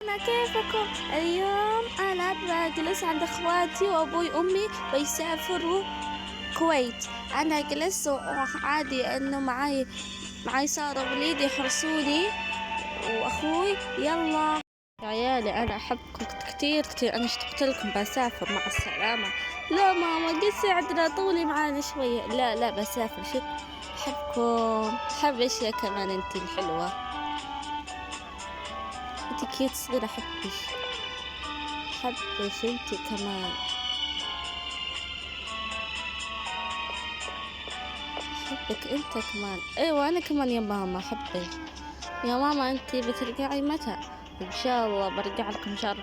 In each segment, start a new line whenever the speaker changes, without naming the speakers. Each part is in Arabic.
كيفكم؟ اليوم أنا بجلس عند إخواتي وأبوي وأمي بيسافروا كويت. أنا جلست وعادي إنه معاي سارة ووليدي يحرسوني وأخوي. يلا يا عيالي، أنا أحبكم كتير كتير، أنا اشتقت لكم، بسافر، مع السلامة. لا ماما قصي عندنا، طولي معانا شوية. لا بسافر، شك أحبكم، أحب أشياء كمان، أنتي الحلوة، أنتي كيوت صغيرة، أحبك انتي كمان، احبك انت كمان. ايوه انا كمان يا ماما احبك. يا ماما انتي بترجعي متى؟ ان شاء الله برجع لكم شهر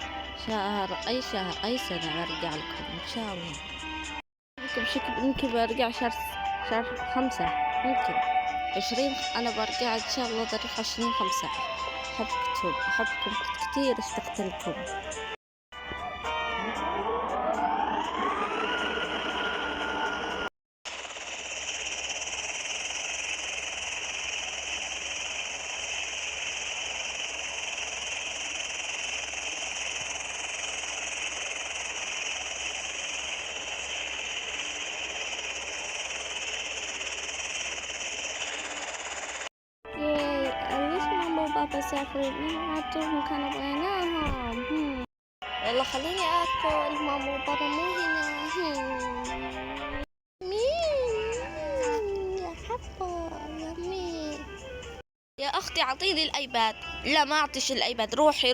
اي سنة برجع لكم ان شاء الله. يمكن برجع شهر 5، ممكن 20. انا برجع ان شاء الله تاريخ 20/5. احبكم كتير، اشتقت لكم. ليش ماما وبابا سافرين؟ عطوهم كانوا بغيناهم. يلا خليني اكل، ماما وبابا مو هنا. مين يا حبة يا مين؟ يا اختي اعطيني الايباد. لا ما اعطيش الايباد، روحي.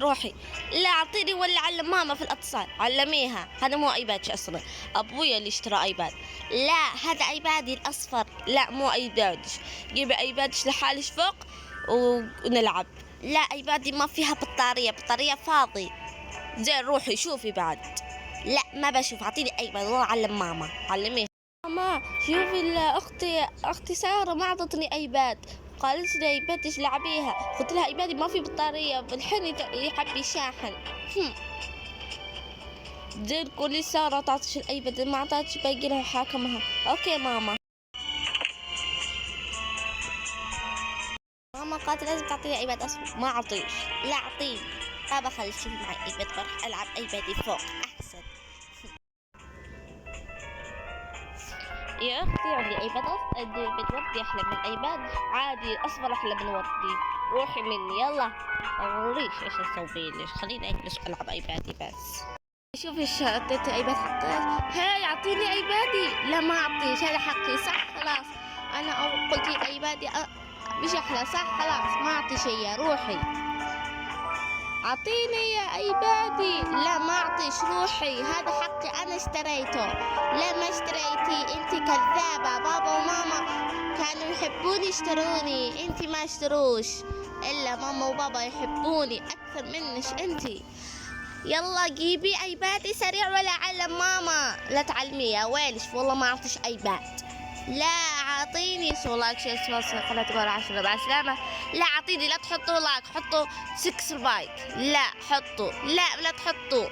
لا اعطيني ولا علم ماما في الاتصال، علميها، هذا مو ايباد اصلا، ابويا اللي اشترى ايباد. لا هذا ايبادي الاصفر، لا مو ايبادش، جيبي ايبادش لحالش فوق ونلعب. لا ايبادي ما فيها بطارية فاضي. زين روحي شوفي بعد. لا ما بشوف، اعطيني ايباد والله، علم ماما، علميها. ماما شوفي، اختي سارة ما اعطتني ايباد، قالت لي ايباد ايش لعبيها، قلت لها ايبادي ما في بطارية، بالحين يحب شاحن. زين قولي سارة تعطيش الايباد، ما اعطتش باقي لها حاكمها. اوكي ماما قالت لازم تعطيني ايباد اصفر، ما اعطيش. لا اعطيني بابا، خلي شوفي معي ايباد، بروح العب ايبادي فوق احسن. يا اختي عندي ايباد وردي احلى من ايباد عادي، اصفر احلى من وردي. روحي مني يلا، اوريش ايش اسوي لك، خليني اجلس العب ايبادي بس. شوفي اعطيت ايباد، حطيت. هاي اعطيني ايبادي. لا ما اعطيش، هذا حقي صح، خلاص انا قلت لك ايبادي مش احلى صح، خلاص ما اعطي شيء، روحي اعطيني يا ايبادي. لا ما اعطيش، روحي، هذا حقي انا اشتريته. لا ما اشتريتي، انت كذابة، بابا وماما كانوا يحبوني يشتروني، انت ما اشتروش، الا ماما وبابا يحبوني اكثر منك انت. يلا جيبي ايبادي سريع ولا علم ماما، لا تعلميها ويلش، والله ما اعطيش ايباد. لا اعطيني لايك شير سبسكرايب قناة تقول 10 مع السلامة. لا اعطيني، لا تحطوا لايك، حطوا 6 لايك، لا حطوا، لا تحطوا.